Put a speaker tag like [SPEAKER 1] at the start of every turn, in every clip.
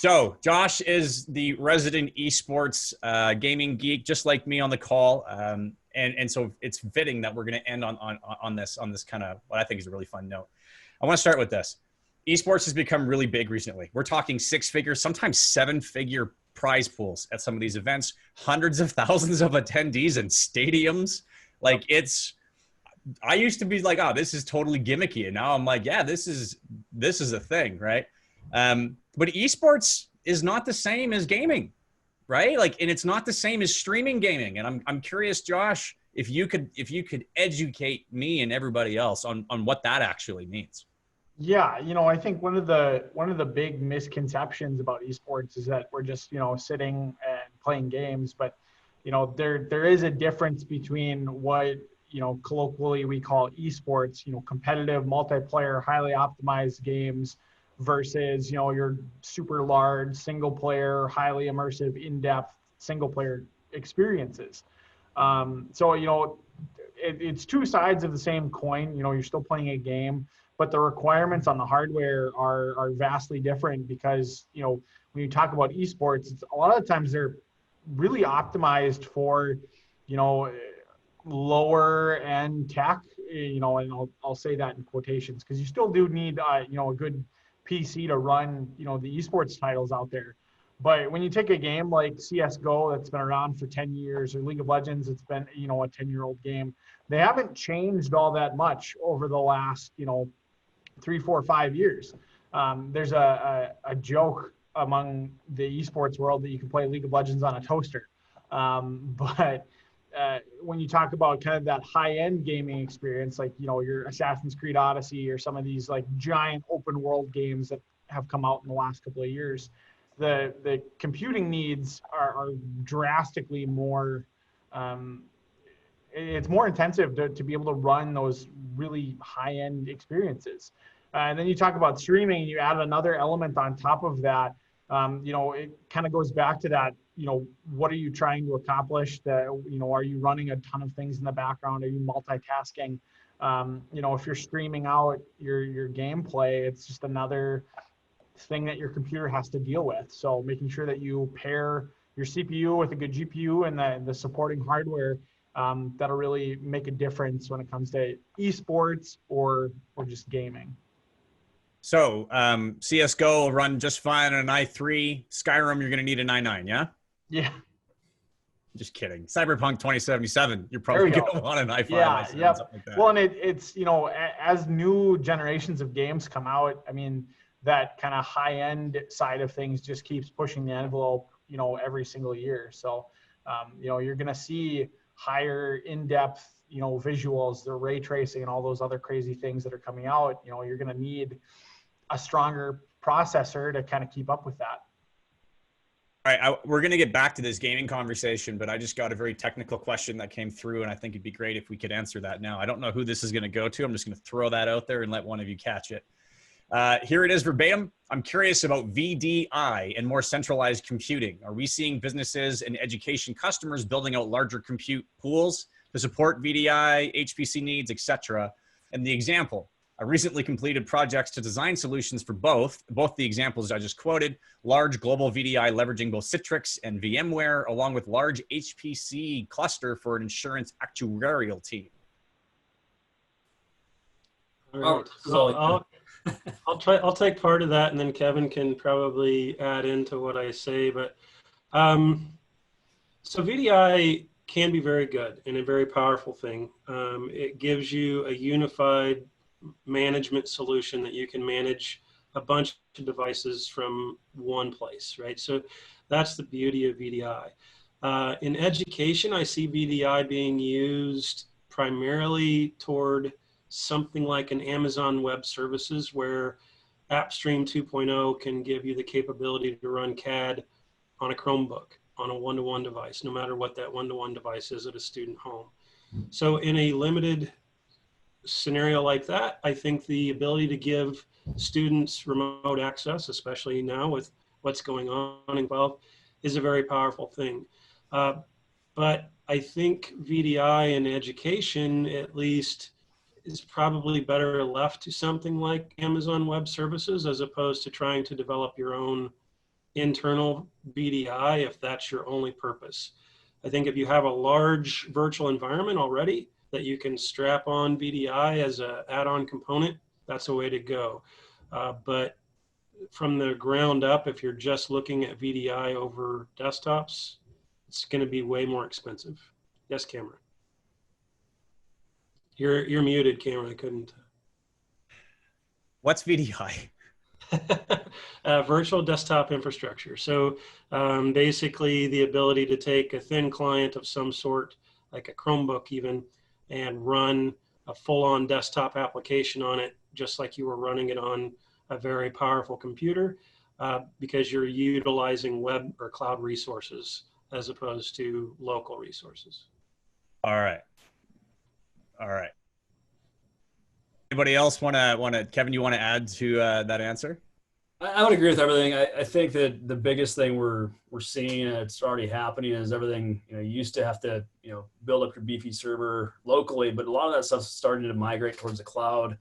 [SPEAKER 1] So Josh is the resident esports gaming geek, just like me on the call. And so it's fitting that we're going to end on this kind of what I think is a really fun note. I want to start with this. Esports has become really big recently. We're talking 6-figure, sometimes 7-figure prize pools at some of these events, hundreds of thousands of attendees and stadiums. Like I used to be like, oh, this is totally gimmicky. And now I'm like, yeah, this is a thing, right? But esports is not the same as gaming, right? Like, and it's not the same as streaming gaming. And I'm curious, Josh, if you could educate me and everybody else on what that actually means.
[SPEAKER 2] Yeah, I think one of the big misconceptions about esports is that we're just, sitting and playing games, but there is a difference between what, colloquially we call esports, competitive, multiplayer, highly optimized games versus, your super large single player, highly immersive, in-depth single player experiences. So, it's two sides of the same coin. You're still playing a game, but the requirements on the hardware are vastly different because, when you talk about esports, a lot of the times they're really optimized for, lower end tech, and I'll say that in quotations, because you still do need, a good PC to run, the esports titles out there. But when you take a game like CSGO that's been around for 10 years or League of Legends, it's been, a 10-year-old game. They haven't changed all that much over the last, 3, 4, 5 years. There's a joke among the esports world that you can play League of Legends on a toaster. But when you talk about kind of that high-end gaming experience, like, your Assassin's Creed Odyssey or some of these like giant open world games that have come out in the last couple of years, the computing needs are drastically more, it's more intensive to be able to run those really high-end experiences. And then you talk about streaming, you add another element on top of that. It kind of goes back to that, what are you trying to accomplish? Are you running a ton of things in the background? Are you multitasking? If you're streaming out your gameplay, it's just another thing that your computer has to deal with. So making sure that you pair your CPU with a good GPU and the supporting hardware, that'll really make a difference when it comes to esports or just gaming.
[SPEAKER 1] So CSGO will run just fine on an i3. Skyrim, you're going to need an i9, yeah?
[SPEAKER 2] Yeah.
[SPEAKER 1] Just kidding. Cyberpunk 2077, you're probably going to want an i5.
[SPEAKER 2] Yeah, yeah.
[SPEAKER 1] Like that.
[SPEAKER 2] Well, and it's, as new generations of games come out, I mean, that kind of high-end side of things just keeps pushing the envelope, every single year. So, you're going to see higher in-depth, visuals, the ray tracing and all those other crazy things that are coming out. You're going to need a stronger processor to kind of keep up with that.
[SPEAKER 1] All right, we're going to get back to this gaming conversation, but I just got a very technical question that came through, and I think it'd be great if we could answer that now. I don't know who this is going to go to. I'm just going to throw that out there and let one of you catch it. Here it is verbatim. I'm curious about VDI and more centralized computing. Are we seeing businesses and education customers building out larger compute pools to support VDI, HPC needs, etc.? And the example, I recently completed projects to design solutions for both the examples I just quoted, large global VDI leveraging both Citrix and VMware, along with large HPC cluster for an insurance actuarial team.
[SPEAKER 3] All right. So I'll take part of that, and then Kevin can probably add into what I say. But so VDI can be very good and a very powerful thing. It gives you a unified management solution that you can manage a bunch of devices from one place, right? So that's the beauty of VDI. In education, I see VDI being used primarily toward something like an Amazon Web Services, where AppStream 2.0 can give you the capability to run CAD on a Chromebook, on a one-to-one device, no matter what that one-to-one device is at a student home. So in a limited scenario like that, I think the ability to give students remote access, especially now with what's going on involved, is a very powerful thing. But I think VDI in education, at least, is probably better left to something like Amazon Web Services, as opposed to trying to develop your own internal VDI if that's your only purpose. I think if you have a large virtual environment already that you can strap on VDI as an add-on component, that's a way to go. But from the ground up, if you're just looking at VDI over desktops, it's going to be way more expensive. Yes, Cameron. You're muted, Cameron. I couldn't.
[SPEAKER 1] What's VDI?
[SPEAKER 3] Virtual desktop infrastructure. So basically the ability to take a thin client of some sort, like a Chromebook even, and run a full-on desktop application on it, just like you were running it on a very powerful computer, because you're utilizing web or cloud resources as opposed to local resources.
[SPEAKER 1] All right. Anybody else want to, Kevin, you want to add to that answer?
[SPEAKER 4] I would agree with everything. I think that the biggest thing we're seeing, and it's already happening, is everything, you used to have to, build up your beefy server locally, but a lot of that stuff's starting to migrate towards the cloud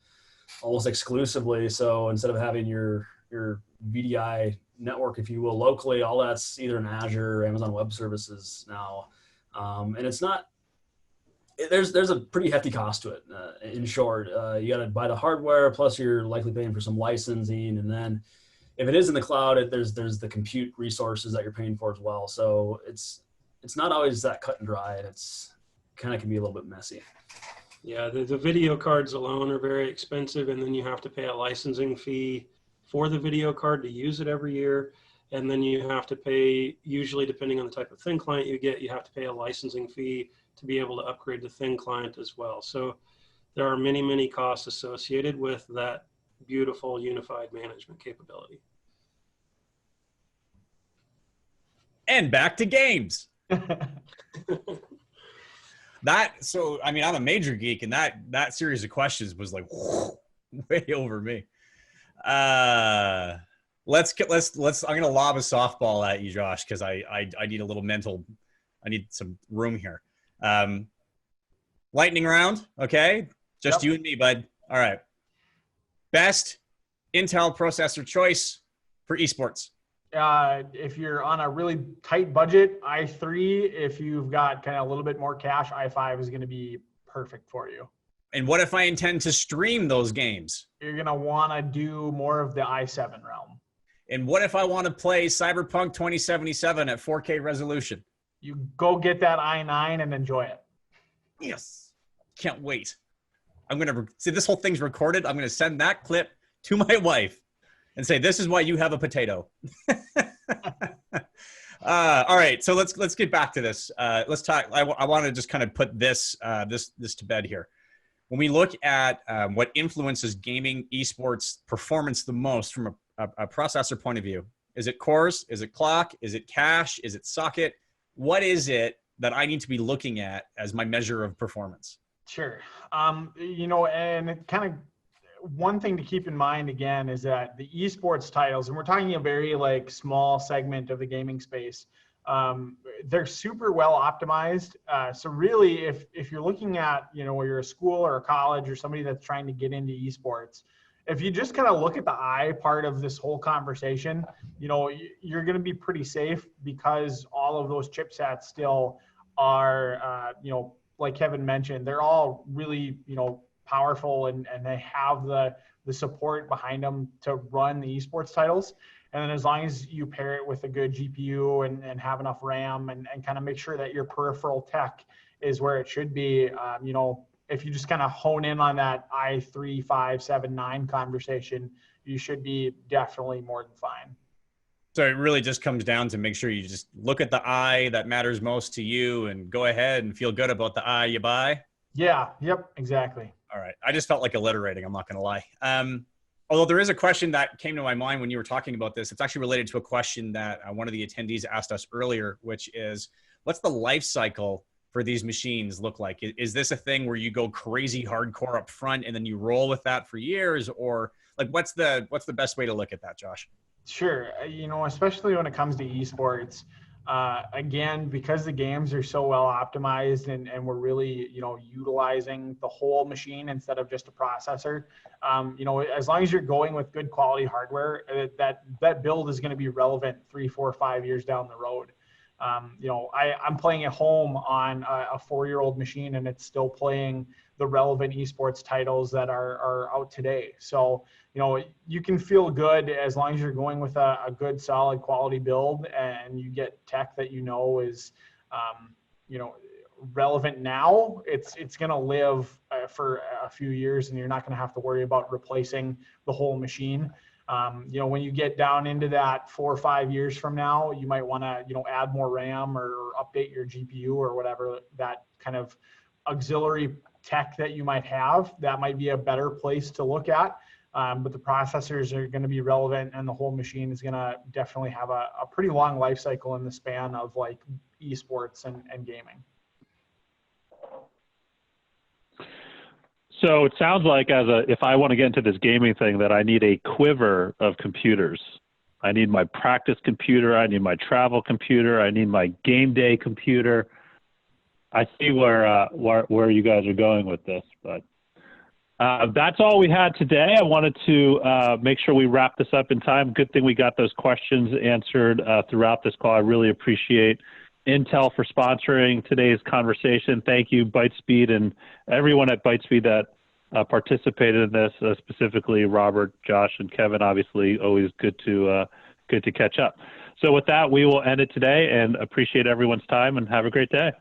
[SPEAKER 4] almost exclusively. So instead of having your VDI network, if you will, locally, all that's either in Azure or Amazon Web Services now. And it's not, there's a pretty hefty cost to it. In short, you got to buy the hardware, plus you're likely paying for some licensing, and then if it is in the cloud, there's the compute resources that you're paying for as well. So it's not always that cut and dry, and it's kind of can be a little bit messy.
[SPEAKER 3] Yeah, the video cards alone are very expensive, and then you have to pay a licensing fee for the video card to use it every year. And then you have to pay, usually depending on the type of thin client you get, you have to pay a licensing fee to be able to upgrade the thin client as well. So there are many, many costs associated with that beautiful unified management capability.
[SPEAKER 1] And back to games. So I mean, I'm a major geek, and that series of questions was like way over me. Let's I'm gonna lob a softball at you, Josh, because I need a little mental, I need some room here. Lightning round, okay? Just you and me, bud. All right. Best Intel processor choice for esports.
[SPEAKER 2] If you're on a really tight budget, i3. If you've got kind of a little bit more cash, i5 is going to be perfect for you.
[SPEAKER 1] And what if I intend to stream those games?
[SPEAKER 2] You're going to want to do more of the i7 realm.
[SPEAKER 1] And what if I want to play Cyberpunk 2077 at 4K resolution?
[SPEAKER 2] You go get that i9 and enjoy it.
[SPEAKER 1] Yes. Can't wait. I'm going to see this whole thing's recorded. I'm going to send that clip to my wife and say, this is why you have a potato. All right. So let's get back to this. Let's talk. I want to just kind of put this to bed here. When we look at what influences gaming esports performance the most from a processor point of view, is it cores? Is it clock? Is it cache? Is it socket? What is it that I need to be looking at as my measure of performance?
[SPEAKER 2] Sure. And it kind of, one thing to keep in mind again is that the esports titles, and we're talking a very small segment of the gaming space, they're super well optimized. So really, if you're looking at, where you're a school or a college or somebody that's trying to get into esports, if you just kind of look at the I part of this whole conversation, you're going to be pretty safe, because all of those chipsets still are, like Kevin mentioned, they're all really, powerful, and they have the support behind them to run the esports titles. And then as long as you pair it with a good GPU and have enough RAM and kind of make sure that your peripheral tech is where it should be, if you just kind of hone in on that i3, 5, 7, 9 conversation, you should be definitely more than fine.
[SPEAKER 1] So it really just comes down to make sure you just look at the I that matters most to you and go ahead and feel good about the I you buy.
[SPEAKER 2] Yeah. Yep. Exactly.
[SPEAKER 1] All right. I just felt like alliterating. I'm not going to lie. Although there is a question that came to my mind when you were talking about this. It's actually related to a question that one of the attendees asked us earlier, which is, what's the life cycle for these machines look like? Is this a thing where you go crazy hardcore up front and then you roll with that for years? Or what's the best way to look at that, Josh?
[SPEAKER 2] Sure. Especially when it comes to esports, Again, because the games are so well optimized and we're really, utilizing the whole machine instead of just a processor, as long as you're going with good quality hardware, that build is going to be relevant 3, 4, 5 years down the road. I'm playing at home on a 4-year-old machine, and it's still playing the relevant esports titles that are out today. So, you can feel good as long as you're going with a good, solid quality build, and you get tech that is, relevant now. It's going to live for a few years, and you're not going to have to worry about replacing the whole machine. When you get down into that 4 or 5 years from now, you might want to, add more RAM or update your GPU or whatever, that kind of auxiliary tech that you might have. That might be a better place to look at. But the processors are going to be relevant, and the whole machine is going to definitely have a pretty long life cycle in the span of like esports and gaming.
[SPEAKER 5] So it sounds like if I want to get into this gaming thing, that I need a quiver of computers. I need my practice computer. I need my travel computer. I need my game day computer. I see where you guys are going with this, but that's all we had today. I wanted to make sure we wrap this up in time. Good thing we got those questions answered throughout this call. I really appreciate Intel for sponsoring today's conversation. Thank you, Bytespeed, and everyone at Bytespeed that participated in this, specifically Robert, Josh, and Kevin. Obviously, always good to catch up. So with that, we will end it today, and appreciate everyone's time, and have a great day.